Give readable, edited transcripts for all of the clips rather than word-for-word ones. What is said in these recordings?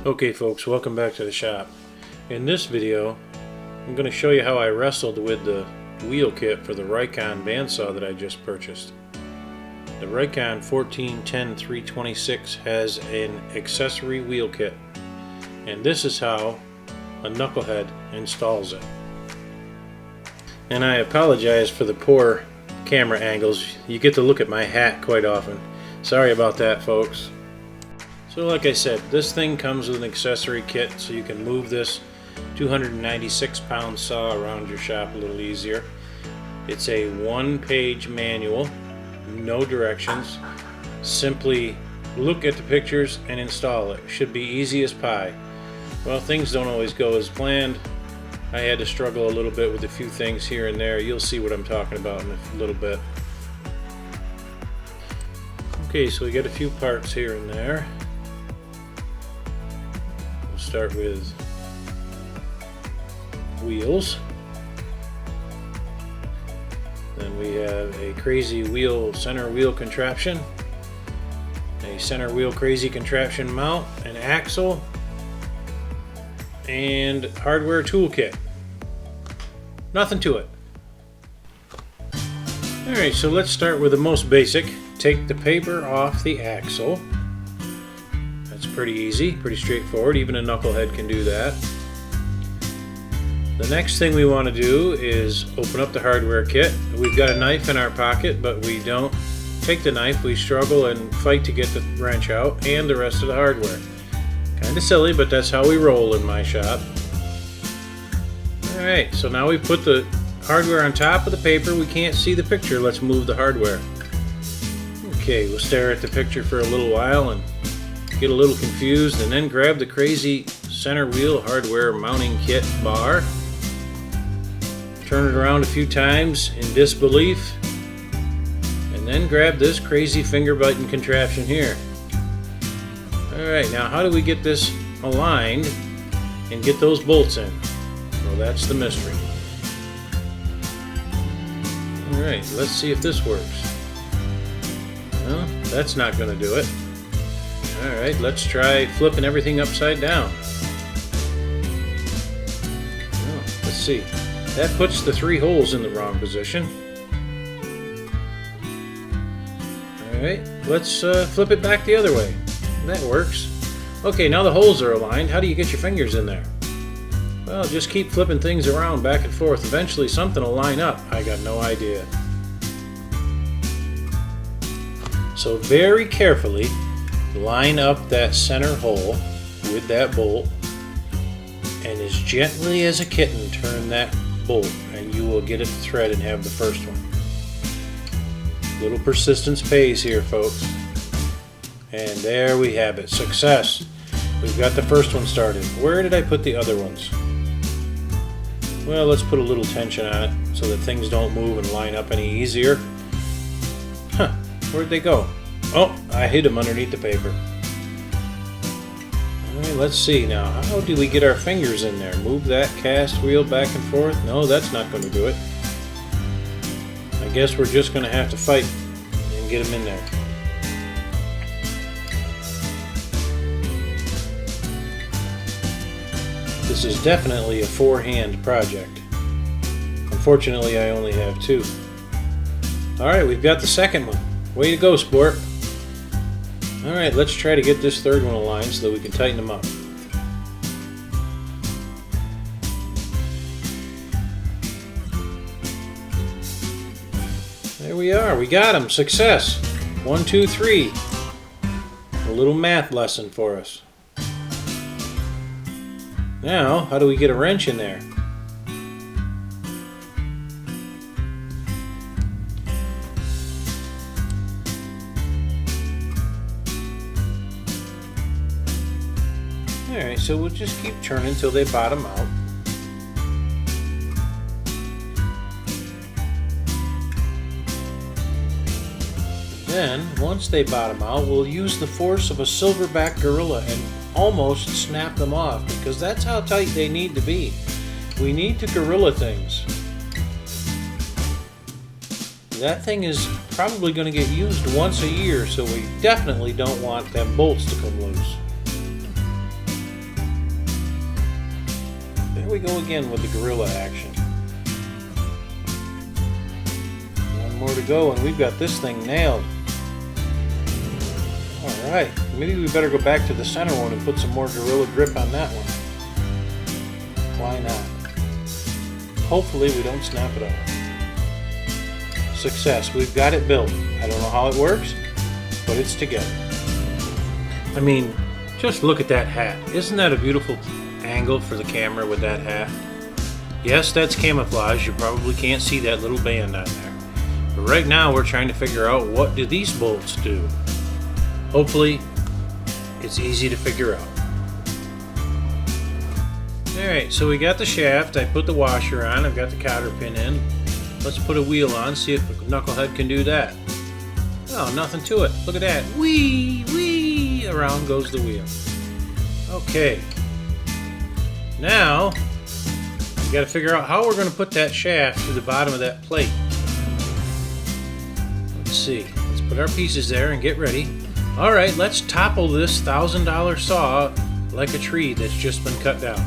Okay folks, welcome back to the shop. In this video, I'm going to show you how I wrestled with the wheel kit for the Rikon bandsaw that I just purchased. The Rikon 1410-326 has an accessory wheel kit, and this is how a knucklehead installs it. And I apologize for the poor camera angles. You get to look at my hat quite often. Sorry about that, folks. So like I said, this thing comes with an accessory kit so you can move this 296-pound saw around your shop a little easier. It's a one-page manual, no directions. Simply look at the pictures and install it. Should be easy as pie. Well, things don't always go as planned. I had to struggle a little bit with a few things here and there. You'll see what I'm talking about in a little bit. Okay, so we got a few parts here and there. Start with wheels. Then we have a crazy wheel, center wheel contraption, a center wheel crazy contraption mount, an axle, and hardware toolkit. Nothing to it. Alright, so let's start with the most basic. Take the paper off the axle. Pretty easy, pretty straightforward. Even a knucklehead can do that. The next thing we want to do is open up the hardware kit. We've got a knife in our pocket, but we don't take the knife. We struggle and fight to get the wrench out and the rest of the hardware. Kind of silly, but that's how we roll in my shop. Alright, so now we put the hardware on top of the paper. We can't see the picture. Let's move the hardware. Okay, we'll stare at the picture for a little while and get a little confused, and then grab the crazy center wheel hardware mounting kit bar, turn it around a few times in disbelief, and then grab this crazy finger biting contraption here. Alright, now how do we get this aligned and get those bolts in? Well, that's the mystery. Alright, let's see if this works. Well, that's not going to do it. Alright, let's try flipping everything upside down. Oh, let's see. That puts the three holes in the wrong position. Alright, let's flip it back the other way. That works. Okay, now the holes are aligned. How do you get your fingers in there? Well, just keep flipping things around back and forth. Eventually something will line up. I got no idea. So very carefully line up that center hole with that bolt, and as gently as a kitten turn that bolt, and you will get it to thread and have the first one. Little persistence pays here, folks. And there we have it. Success. We've got the first one started. Where did I put the other ones? Well, let's put a little tension on it so that things don't move and line up any easier. Huh, where'd they go? Oh, I hid them underneath the paper. Alright, let's see now. How do we get our fingers in there? Move that cast wheel back and forth? No, that's not going to do it. I guess we're just going to have to fight and get them in there. This is definitely a four-hand project. Unfortunately, I only have two. Alright, we've got the second one. Way to go, sport. Alright, let's try to get this third one aligned so that we can tighten them up. There we are, we got them. Success. 1, 2, 3. A little math lesson for us. Now, how do we get a wrench in there? Alright, so we'll just keep turning until they bottom out. Then, once they bottom out, we'll use the force of a silverback gorilla and almost snap them off, because that's how tight they need to be. We need to gorilla things. That thing is probably going to get used once a year, so we definitely don't want them bolts to come loose. There we go again with the gorilla action. One more to go and we've got this thing nailed. Alright, maybe we better go back to the center one and put some more gorilla grip on that one. Why not? Hopefully we don't snap it off. Success, we've got it built. I don't know how it works, but it's together. I mean, just look at that hat. Isn't that a beautiful angle for the camera with that hat? Yes, that's camouflage. You probably can't see that little band on there. But right now we're trying to figure out what do these bolts do. Hopefully it's easy to figure out. Alright, so we got the shaft. I put the washer on. I've got the cotter pin in. Let's put a wheel on, see if a knucklehead can do that. Oh, nothing to it. Look at that. Whee! Whee! Around goes the wheel. Okay. Now, we got to figure out how we're going to put that shaft through the bottom of that plate. Let's see. Let's put our pieces there and get ready. Alright, let's topple this $1,000 saw like a tree that's just been cut down.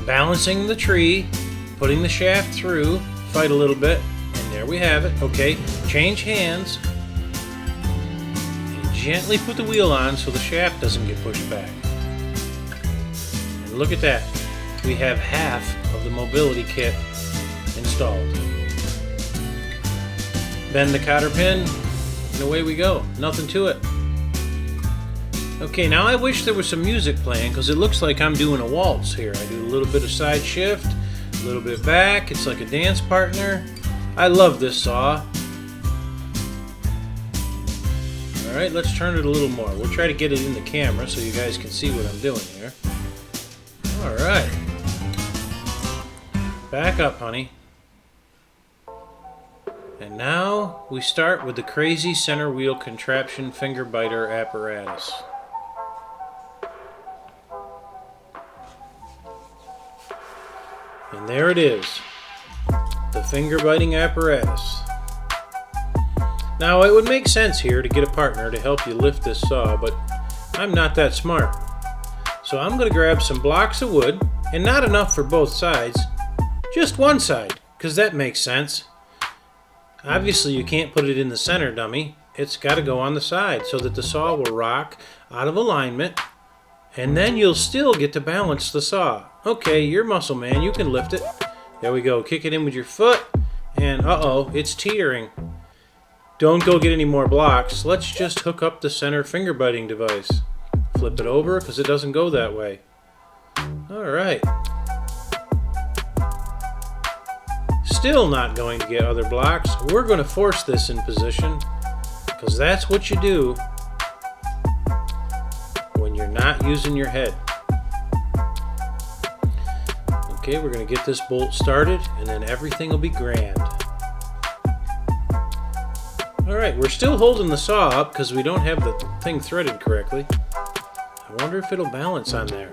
Balancing the tree, putting the shaft through, fight a little bit, and there we have it. Okay, change hands, and gently put the wheel on so the shaft doesn't get pushed back. And look at that, we have half of the mobility kit installed. Bend the cotter pin, and away we go. Nothing to it. Okay, now I wish there was some music playing because it looks like I'm doing a waltz here. I do a little bit of side shift, a little bit back. It's like a dance partner. I love this saw. Alright, let's turn it a little more. We'll try to get it in the camera so you guys can see what I'm doing here. Alright. Back up, honey. And now we start with the crazy center wheel contraption finger biter apparatus. And there it is, the finger biting apparatus. Now it would make sense here to get a partner to help you lift this saw, but I'm not that smart. So I'm going to grab some blocks of wood, and not enough for both sides, just one side, because that makes sense. Obviously you can't put it in the center, dummy. It's got to go on the side so that the saw will rock out of alignment, and then you'll still get to balance the saw. Okay, you're muscle man, you can lift it. There we go, kick it in with your foot, and uh-oh, it's teetering. Don't go get any more blocks. Let's just hook up the center finger biting device. Flip it over because it doesn't go that way. Alright. Still not going to get other blocks. We're going to force this in position because that's what you do when you're not using your head. Okay, we're going to get this bolt started and then everything will be grand. Alright, we're still holding the saw up because we don't have the thing threaded correctly. I wonder if it'll balance on there.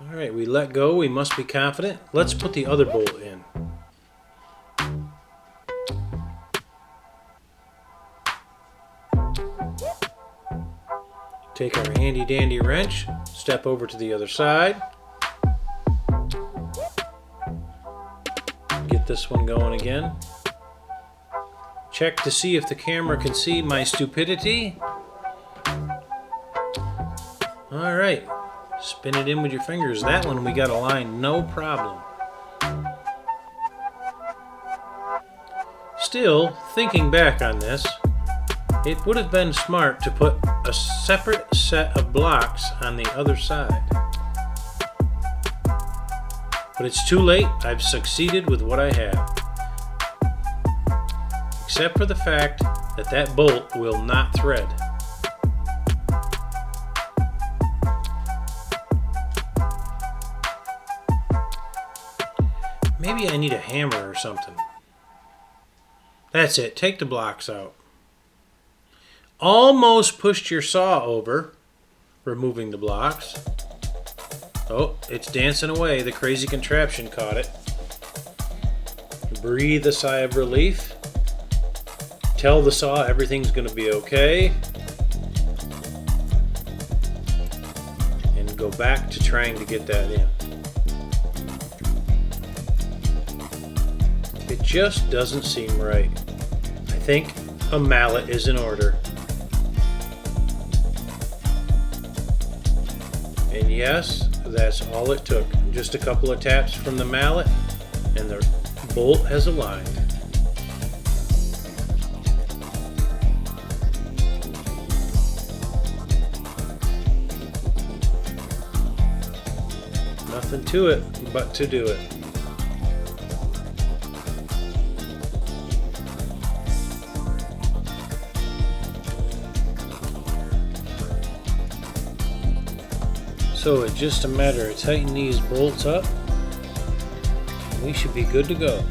Alright, we let go. We must be confident. Let's put the other bolt in. Take our handy dandy wrench, step over to the other side. Get this one going again. Check to see if the camera can see my stupidity. Alright, spin it in with your fingers. That one we got aligned, no problem. Still, thinking back on this, it would have been smart to put a separate set of blocks on the other side. But it's too late. I've succeeded with what I have. Except for the fact that that bolt will not thread. Maybe I need a hammer or something. That's it. Take the blocks out. Almost pushed your saw over, removing the blocks. Oh, it's dancing away. The crazy contraption caught it. Breathe a sigh of relief. Tell the saw everything's going to be okay. go back to trying to get that in. It just doesn't seem right. I think a mallet is in order. And yes, that's all it took. Just a couple of taps from the mallet and the bolt has aligned. Nothing to it but to do it. So it's just a matter of tightening these bolts up. We should be good to go.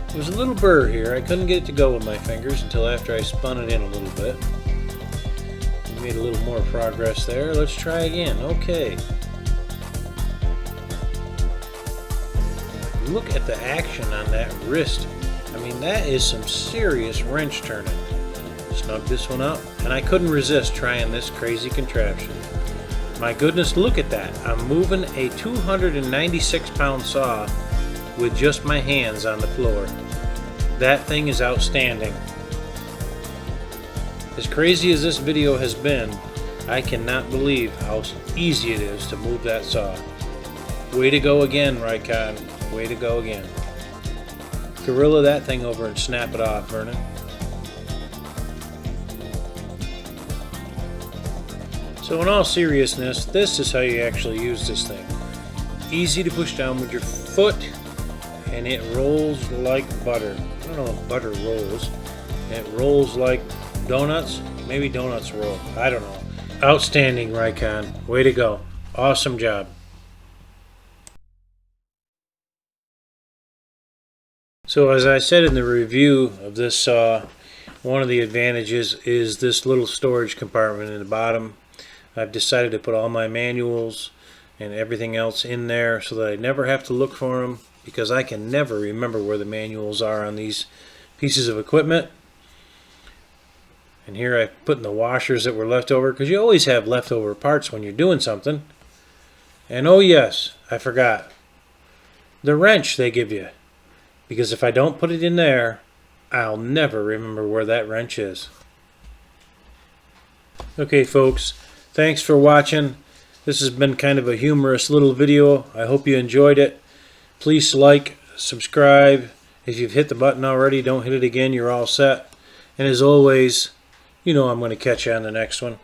There's a little burr here. I couldn't get it to go with my fingers until after I spun it in a little bit. We made a little more progress there. Let's try again. Okay. Look at the action on that wrist. I mean, that is some serious wrench turning. Snug this one up, and I couldn't resist trying this crazy contraption. My goodness, look at that. I'm moving a 296-pound saw with just my hands on the floor. That thing is outstanding. As crazy as this video has been, I cannot believe how easy it is to move that saw. Way to go again, Rikon. Way to go again. Gorilla that thing over and snap it off, Vernon. So in all seriousness, this is how you actually use this thing. Easy to push down with your foot, and it rolls like butter. I don't know if butter rolls. It rolls like donuts. Maybe donuts roll. I don't know. Outstanding, Rikon. Way to go. Awesome job. So as I said in the review of this saw, one of the advantages is this little storage compartment in the bottom. I've decided to put all my manuals and everything else in there so that I never have to look for them, because I can never remember where the manuals are on these pieces of equipment. And here I put in the washers that were left over, because you always have leftover parts when you're doing something. And oh yes, I forgot. The wrench they give you. Because if I don't put it in there, I'll never remember where that wrench is. Okay folks, thanks for watching. This has been kind of a humorous little video. I hope you enjoyed it. Please like, subscribe. If you've hit the button already, don't hit it again. You're all set. And as always, you know I'm going to catch you on the next one.